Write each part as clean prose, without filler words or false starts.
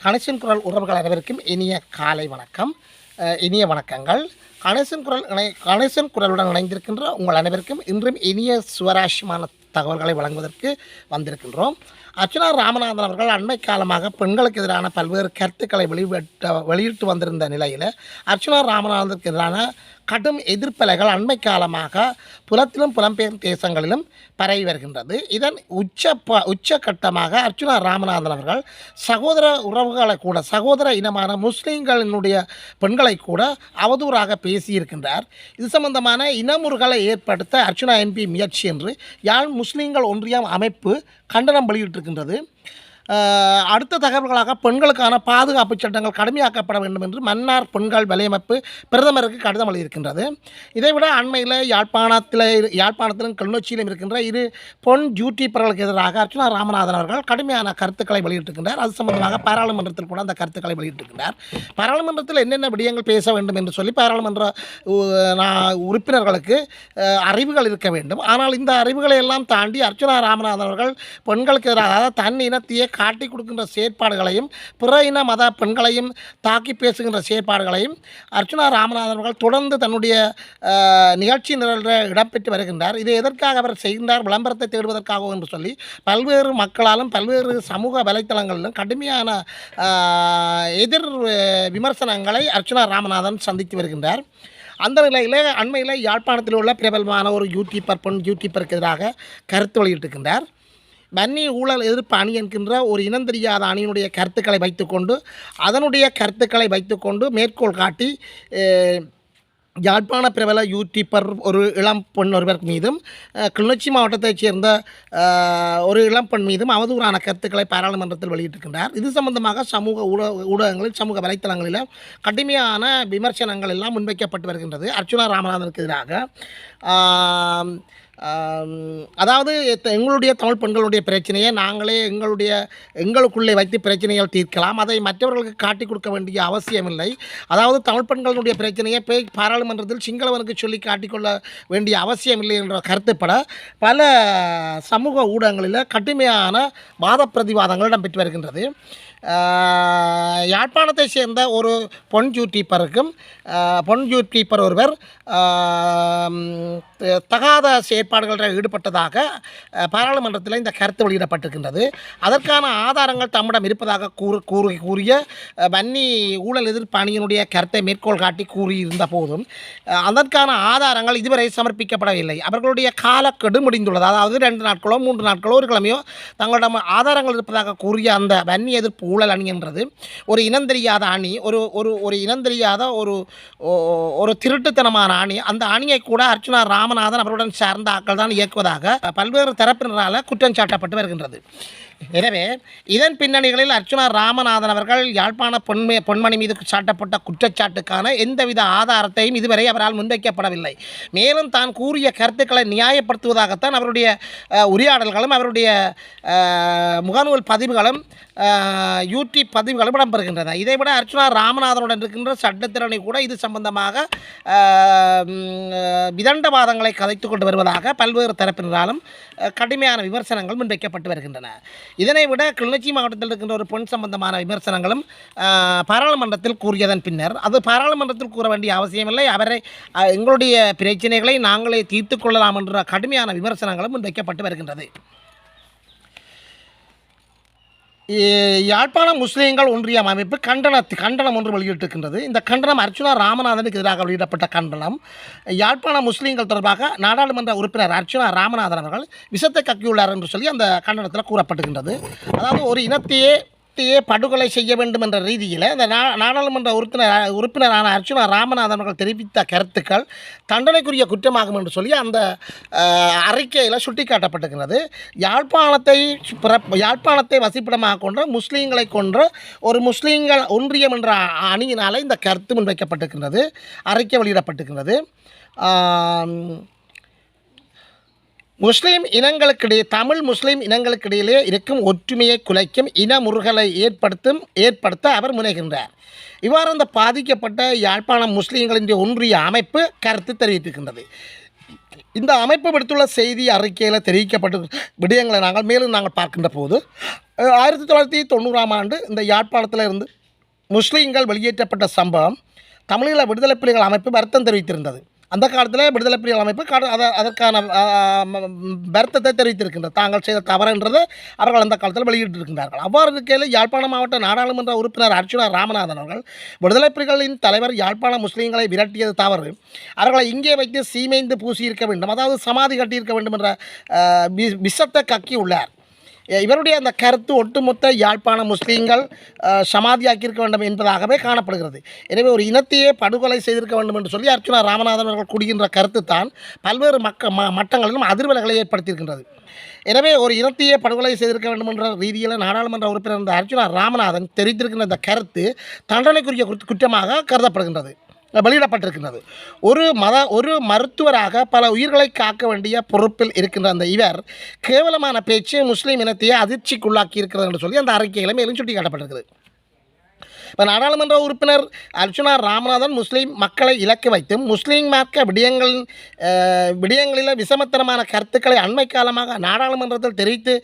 கணேசன் குரல் உறவுகள் அனைவருக்கும் இனிய காலை வணக்கம், இனிய வணக்கங்கள். கணேசன் குரலுடன் இணைந்திருக்கின்ற உங்கள் அனைவருக்கும் இன்றும் இனிய சுவராசியமான தகவல்களை வழங்குவதற்கு வந்திருக்கின்றோம். அர்ச்சனா ராமநாதன் அவர்கள் அண்மை காலமாக பெண்களுக்கு எதிரான பல்வேறு கருத்துக்களை வெளியிட்டு வந்திருந்த நிலையில் அர்ச்சனா ராமநாதனுக்கு எதிரான கடும் எதிர்ப்பலைகள் அண்மை காலமாக புலத்திலும் புலம்பெயர் தேசங்களிலும் பரவி வருகின்றது. இதன் உச்சகட்டமாக அர்ச்சனா ராமநாதன் அவர்கள் சகோதர உறவுகளை கூட, சகோதர இனமான முஸ்லீம்களினுடைய பெண்களை கூட அவதூறாக பேசியிருக்கின்றார். இது சம்பந்தமான இனமுறுகளை ஏற்படுத்த அர்ச்சனா எம்பி முயற்சி என்று யாழ் முஸ்லீம்கள் ஒன்றியம் அமைப்பு கண்டனம் வெளியிட்டிருக்கின்றது. அடுத்த தகவல்களாக பெண்களுக்கான பாதுகாப்பு சட்டங்கள் கடுமையாக்கப்பட வேண்டும் என்று மன்னார் பெண்கள் வலையமைப்பு பிரதமருக்கு கடிதம் எழுதியிருக்கின்றது. இதைவிட அண்மையில் யாழ்ப்பாணத்திலும் கிளிநொச்சியிலும் இருக்கின்ற இரு பொன் யூடியூபர்களுக்கு எதிராக அர்ச்சனா ராமநாதன் அவர்கள் கடுமையான கருத்துக்களை வெளியிட்டிருக்கின்றார். அது சம்பந்தமாக பாராளுமன்றத்தில் கூட அந்த கருத்துக்களை வெளியிட்டிருக்கின்றார். பாராளுமன்றத்தில் என்னென்ன விடயங்கள் பேச வேண்டும் என்று சொல்லி பாராளுமன்ற உறுப்பினர்களுக்கு அறிவுகள் இருக்க வேண்டும். ஆனால் இந்த அறிவுகளை எல்லாம் தாண்டி அர்ச்சனா ராமநாதன் அவர்கள் பெண்களுக்கு எதிராக தன் இனத்தையே காட்டி கொடுக்கின்ற செயற்பாடுகளையும் பிற இன மத பெண்களையும் தாக்கி பேசுகின்ற செயற்பாடுகளையும் அர்ச்சனா ராமநாதன் அவர்கள் தொடர்ந்து தன்னுடைய நிகழ்ச்சி நிரலில் இடம்பெற்று வருகின்றார். இது எதற்காக அவர் செய்கின்றார்? விளம்பரத்தை தேடுவதற்காக என்று சொல்லி பல்வேறு மக்களாலும் பல்வேறு சமூக வலைத்தளங்களிலும் கடுமையான எதிர் விமர்சனங்களை அர்ச்சனா ராமநாதன் சந்தித்து வருகின்றார். அந்த நிலையில் அண்மையில் யாழ்ப்பாணத்தில் உள்ள பிரபலமான ஒரு பொன் யூடியூப்பருக்கு எதிராக கருத்து வெளியிட்டிருக்கின்றார். வன்னி ஊழல் எதிர்ப்பு அணி என்கின்ற ஒரு இனந்தெரியாத அணியினுடைய கருத்துக்களை வைத்துக்கொண்டு மேற்கோள் காட்டி யாழ்ப்பாண பிரபல யூடியூப்பர் ஒரு இளம் பெண் ஒருவர் மீதும் கிளிநொச்சி மாவட்டத்தைச் சேர்ந்த ஒரு இளம் பெண் மீதும் அவதூறான கருத்துக்களை பாராளுமன்றத்தில் வெளியிட்டிருக்கின்றார். இது சம்பந்தமாக சமூக ஊடகங்களில் சமூக வலைத்தளங்களில் கடுமையான விமர்சனங்கள் எல்லாம் முன்வைக்கப்பட்டு வருகின்றது அர்ச்சனா ராமநாதனுக்கு எதிராக. அதாவது எங்களுடைய தமிழ் பெண்களுடைய பிரச்சனையை நாங்களே எங்களுக்குள்ளே வைத்து பிரச்சனைகள் தீர்க்கலாம், அதை மற்றவர்களுக்கு காட்டி கொடுக்க வேண்டிய அவசியமில்லை. அதாவது தமிழ் பெண்களுடைய பிரச்சனையை போய் பாராளுமன்றத்தில் சிங்களவனுக்கு சொல்லி காட்டிக்கொள்ள வேண்டிய அவசியமில்லை என்ற கருத்துப்பட பல சமூக ஊடகங்களில் கடுமையான வாத பிரதிவாதங்கள் இடம்பெற்று வருகின்றது. யாழ்ப்பாணத்தை சேர்ந்த ஒரு பொன் யூடியூப்பர் ஒருவர் தகாத செயற்பாடுகளில் ஈடுபட்டதாக பாராளுமன்றத்தில் இந்த கருத்து வெளியிடப்பட்டிருக்கின்றது. அதற்கான ஆதாரங்கள் தம்மிடம் இருப்பதாக கூறிய வன்னி ஊழல் எதிர்ப்பு அணியினுடைய கருத்தை மேற்கோள் காட்டி கூறியிருந்த போதும் அதற்கான ஆதாரங்கள் இதுவரை சமர்ப்பிக்கப்படவில்லை. அவர்களுடைய காலக்கெடு முடிந்துள்ளது. அதாவது 2 நாட்களோ 3 நாட்களோ ஒரு கிழமையோ தங்களிடம் ஆதாரங்கள் இருப்பதாக கூறிய அந்த வன்னி எதிர்ப்பு ஊழல் அணி என்றது ஒரு இனந்தெரியாத அணி, ஒரு இனந்தெரியாத ஒரு திருட்டுத்தனமான அணி. அந்த அணியை கூட அர்ச்சனா ராமநாதன் அவருடன் சார்ந்த ஆக்கள் தான் இயக்குவதாக பல்வேறு தரப்பினரால் குற்றம் சாட்டப்பட்டு வருகின்றது. எனவே இதன் பின்னணிகளில் அர்ச்சனா ராமநாதன் அவர்கள் யாழ்ப்பாண பொன்மணி மீது சாட்டப்பட்ட குற்றச்சாட்டுக்கான எந்தவித ஆதாரத்தையும் இதுவரை அவரால் முன்வைக்கப்படவில்லை. மேலும் தான் கூறிய கருத்துக்களை நியாயப்படுத்துவதாகத்தான் அவருடைய உரையாடல்களும் அவருடைய முகநூல் பதிவுகளும் யூடியூப் பதிவுகளும் இடம்பெறுகின்றன. இதைவிட அர்ச்சனா ராமநாதனுடன் இருக்கின்ற சட்டத்திறனை கூட இது சம்பந்தமாக விதண்டவாதங்களை கதைத்து கொண்டு வருவதாக பல்வேறு தரப்பினராலும் கடுமையான விமர்சனங்கள் முன்வைக்கப்பட்டு வருகின்றன. இதனை விட கிளிநொச்சி மாவட்டத்தில் இருக்கின்ற ஒரு பெண் சம்பந்தமான விமர்சனங்களும் பாராளுமன்றத்தில் கூறியதன் பின்னர் அது பாராளுமன்றத்தில் கூற வேண்டிய அவசியமில்லை, எங்களுடைய பிரச்சனைகளை நாங்களே தீர்த்து கொள்ளலாம் என்ற கடுமையான விமர்சனங்களும் முன்வைக்கப்பட்டு வருகின்றது. யாழ்ப்பாண முஸ்லீம்கள் ஒன்றியம் அமைப்பு கண்டனம் ஒன்று வெளியிட்டிருக்கின்றது. இந்த கண்டனம் அர்ச்சனா ராமநாதனுக்கு எதிராக வெளியிடப்பட்ட கண்டனம். யாழ்ப்பாண முஸ்லீம்கள் தொடர்பாக நாடாளுமன்ற உறுப்பினர் அர்ச்சனா ராமநாதன் அவர்கள் விஷத்தை கக்கியுள்ளார் என்று சொல்லி அந்த கண்டனத்தில் கூறப்பட்டிருக்கின்றது. அதாவது ஒரு இனத்தையே படுகொலை செய்ய வேண்டும் என்ற ரீதியில் இந்த நாடாளுமன்ற உறுப்பினரான அர்ச்சனா ராமநாதன் அவர்கள் தெரிவித்த கருத்துக்கள் தண்டனைக்குரிய குற்றமாகும் என்று சொல்லி அந்த அறிக்கையில் சுட்டிக்காட்டப்பட்டிருக்கிறது. யாழ்ப்பாணத்தை வசிப்பிடமாக கொண்ட முஸ்லீம்களை கொன்ற ஒரு முஸ்லீம்கள் ஒன்றியம் என்ற அணியினால் இந்த கருத்து முன்வைக்கப்பட்டிருக்கின்றது, அறிக்கை வெளியிடப்பட்டிருக்கின்றது. தமிழ் முஸ்லீம் இனங்களுக்கிடையிலே இருக்கும் ஒற்றுமையை குலைக்கும் இன முறுகலை ஏற்படுத்த அவர் முனைகின்றார். இவ்வாறு அந்த பாதிக்கப்பட்ட யாழ்ப்பாணம் முஸ்லீம்களின் ஒன்றிய அமைப்பு கருத்து தெரிவித்திருக்கின்றது. இந்த அமைப்பு விடுத்துள்ள செய்தி அறிக்கையில் தெரிவிக்கப்பட்ட விடயங்களை நாங்கள் பார்க்கின்ற போது 1990ஆம் ஆண்டு இந்த யாழ்ப்பாணத்தில் இருந்து முஸ்லீம்கள் வெளியேற்றப்பட்ட சம்பவம் தமிழீழ விடுதலை புலிகள் அமைப்பு வருத்தம் தெரிவித்திருந்தது. அந்த காலத்தில் விடுதலை புலிகள் அமைப்பு அதற்கான வருத்தத்தை தெரிவித்திருக்கின்றது. தாங்கள் செய்த தவறுன்றதை அவர்கள் அந்த காலத்தில் வெளியிட்டிருக்கின்றார்கள். அவ்வாறு இருக்கையில் யாழ்ப்பாணம் மாவட்ட நாடாளுமன்ற உறுப்பினர் அர்ச்சுனா ராமநாதன் அவர்கள் விடுதலை புலிகளின் தலைவர் யாழ்ப்பாண முஸ்லீம்களை விரட்டியது தவறு, அவர்களை இங்கே வைத்து சீமைந்து பூசியிருக்க வேண்டும், அதாவது சமாதி கட்டியிருக்க வேண்டும் என்ற விஷத்தை கக்கி உள்ளார். இவருடைய அந்த கருத்து ஒட்டுமொத்த யாழ்ப்பாண முஸ்லீம்கள் சமாதியாக்கியிருக்க வேண்டும் என்பதாகவே காணப்படுகிறது. எனவே ஒரு இனத்தையே படுகொலை செய்திருக்க வேண்டும் என்று சொல்லி அர்ச்சுனா ராமநாதன் அவர்கள் கூடுகின்ற கருத்து தான் பல்வேறு மட்டங்களிலும் அதிர்வலைகளை ஏற்படுத்தியிருக்கின்றது. எனவே ஒரு இனத்தையே படுகொலை செய்திருக்க வேண்டும் என்ற ரீதியில் நாடாளுமன்ற உறுப்பினர் இருந்த அர்ச்சுனா ராமநாதன் தெரிவித்திருக்கின்ற இந்த கருத்து தண்டனைக்குரிய குற்றமாக கருதப்படுகின்றது, வெளியிடப்பட்டிருக்கின்றது. ஒரு மருத்துவராக பல உயிர்களை காக்க வேண்டிய பொறுப்பில் இருக்கின்ற அந்த இவர் கேவலமான பேச்சு முஸ்லீம் இனத்தையே அதிர்ச்சிக்குள்ளாக்கி இருக்கிறது என்று சொல்லி அந்த அறிக்கையில் மேலும் சுட்டி காட்டப்பட்டிருக்கிறது. இப்போ நாடாளுமன்ற உறுப்பினர் அர்ச்சுனா ராமநாதன் முஸ்லீம் மக்களை இலக்கு வைத்தும் முஸ்லீம் மார்க்க விடயங்களில் விஷமத்தனமான கருத்துக்களை அண்மை காலமாக நாடாளுமன்றத்தில் தெரிவித்து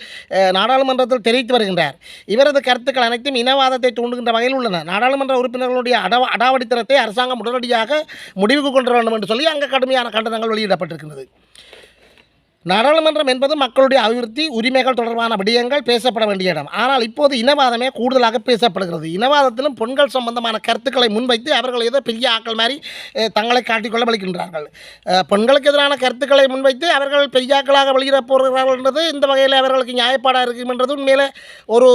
வருகின்றார். இவரது கருத்துக்கள் அனைத்தும் இனவாதத்தை தூண்டுகின்ற வகையில் உள்ளன. நாடாளுமன்ற உறுப்பினர்களுடைய அடாவடித்தனத்தை அரசாங்கம் உடனடியாக முடிவுக்கு கொண்டு வேண்டும் என்று சொல்லி அங்கே கடுமையான கண்டனங்கள் வெளியிடப்பட்டிருக்கிறது. நாடாளுமன்றம் என்பது மக்களுடைய அபிவிருத்தி உரிமைகள் தொடர்பான விடயங்கள் பேசப்பட வேண்டிய இடம். ஆனால் இப்போது இனவாதமே கூடுதலாக பேசப்படுகிறது. இனவாதத்திலும் பெண்கள் சம்பந்தமான கருத்துக்களை முன்வைத்து அவர்கள் ஏதோ பெரிய ஆக்கள் மாதிரி தங்களை காட்டிக்கொள்ள வலிக்கின்றார்கள். பெண்களுக்கு எதிரான கருத்துக்களை முன்வைத்து அவர்கள் பெரியாக்களாக வெளியிட போகிறார்கள் என்றது இந்த வகையில் அவர்களுக்கு நியாயப்பாடாக இருக்கும் என்றது உண்மையிலே ஒரு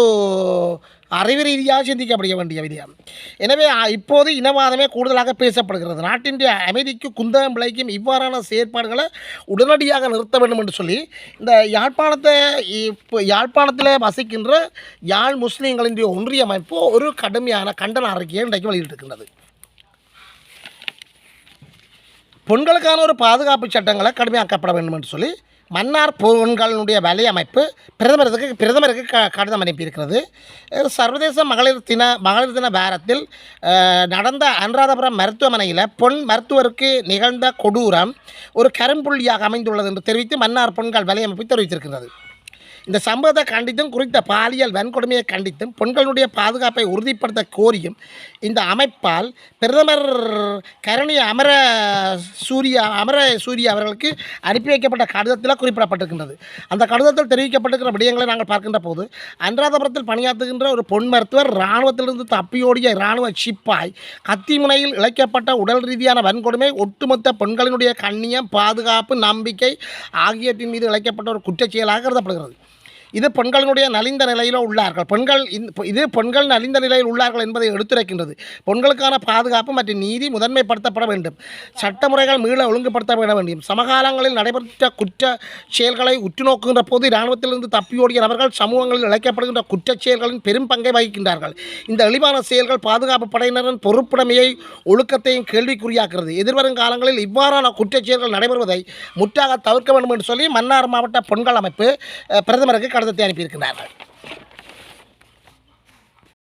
அறிவு ரீதியாக சிந்திக்கப்பட வேண்டிய விடயம். எனவே இப்போது இனவாதமே கூடுதலாக பேசப்படுகிறது. நாட்டின் அமைதிக்கு குந்தகம் விளைக்கும் இவ்வாறான செயற்பாடுகளை உடனடியாக நிறுத்த வேண்டும் என்று சொல்லி இந்த யாழ்ப்பாணத்தில் வசிக்கின்ற யாழ் முஸ்லீம்களின் ஒன்றிய அமைப்பு ஒரு கடுமையான கண்டன அறிக்கையை இன்றைக்கு வெளியிட்டிருக்கின்றது. பெண்களுக்கான ஒரு பாதுகாப்பு சட்டங்களை கடுமையாக்கப்பட வேண்டும் என்று சொல்லி மன்னார் பெண்களுடைய வலை அமைப்பு பிரதமருக்கு கடிதம் அனுப்பியிருக்கிறது. சர்வதேச மகளிர் தின வாரத்தில் நடந்த அனுராதபுரம் மருத்துவமனையில் பெண் மருத்துவருக்கு நிகழ்ந்த கொடூரம் ஒரு கரும்புள்ளியாக அமைந்துள்ளது என்று தெரிவித்து மன்னார் பெண்கள் வலை அமைப்பு தெரிவித்திருக்கிறது. இந்த சம்பவத்தை கண்டித்தும் குறித்த பாலியல் வன்கொடுமையை கண்டித்தும் பெண்களுடைய பாதுகாப்பை உறுதிப்படுத்த கோரியும் இந்த அமைப்பால் பிரதமர் கரணி அமர சூர்யா அவர்களுக்கு அனுப்பி வைக்கப்பட்ட கடிதத்தில் குறிப்பிடப்பட்டிருக்கின்றது. அந்த கடிதத்தில் தெரிவிக்கப்பட்டிருக்கிற விடயங்களை நாங்கள் பார்க்கின்ற போது அனுராதபுரத்தில் பணியாற்றுகின்ற ஒரு பெண் மருத்துவர் இராணுவத்திலிருந்து தப்பியோடிய இராணுவ சிப்பாய் கத்திமுனையில் இழைக்கப்பட்ட உடல் ரீதியான வன்கொடுமை ஒட்டுமொத்த பெண்களினுடைய கண்ணியம் பாதுகாப்பு நம்பிக்கை ஆகியவற்றின் மீது இழைக்கப்பட்ட ஒரு குற்றச்செயலாக கருதப்படுகிறது. இது பெண்களினுடைய நலிந்த நிலையில் உள்ளார்கள் பெண்கள் நலிந்த நிலையில் உள்ளார்கள் என்பதை எடுத்துரைக்கின்றது. பெண்களுக்கான பாதுகாப்பு மற்றும் நீதி முதன்மைப்படுத்தப்பட வேண்டும். சட்டமுறைகள் மீள ஒழுங்குபடுத்தப்பட வேண்டும். சமகாலங்களில் நடைபெற்ற குற்ற செயல்களை உற்று நோக்குகின்ற போது இராணுவத்திலிருந்து தப்பியோடிய நபர்கள் சமூகங்களில் இழைக்கப்படுகின்ற குற்றச் செயல்களின் பெரும் பங்கை வகிக்கின்றார்கள். இந்த இழிவான செயல்கள் பாதுகாப்பு படையினரின் பொறுப்புடைமையை ஒழுக்கத்தையும் கேள்விக்குறியாக்குகிறது. எதிர்வரும் காலங்களில் இவ்வாறான குற்றச் செயல்கள் நடைபெறுவதை முற்றாக தவிர்க்க வேண்டும் என்று சொல்லி மன்னார் மாவட்ட பெண்கள் அமைப்பு பிரதமருக்கு கடிதத்தை அனுப்பியிருக்கிறார்கள்.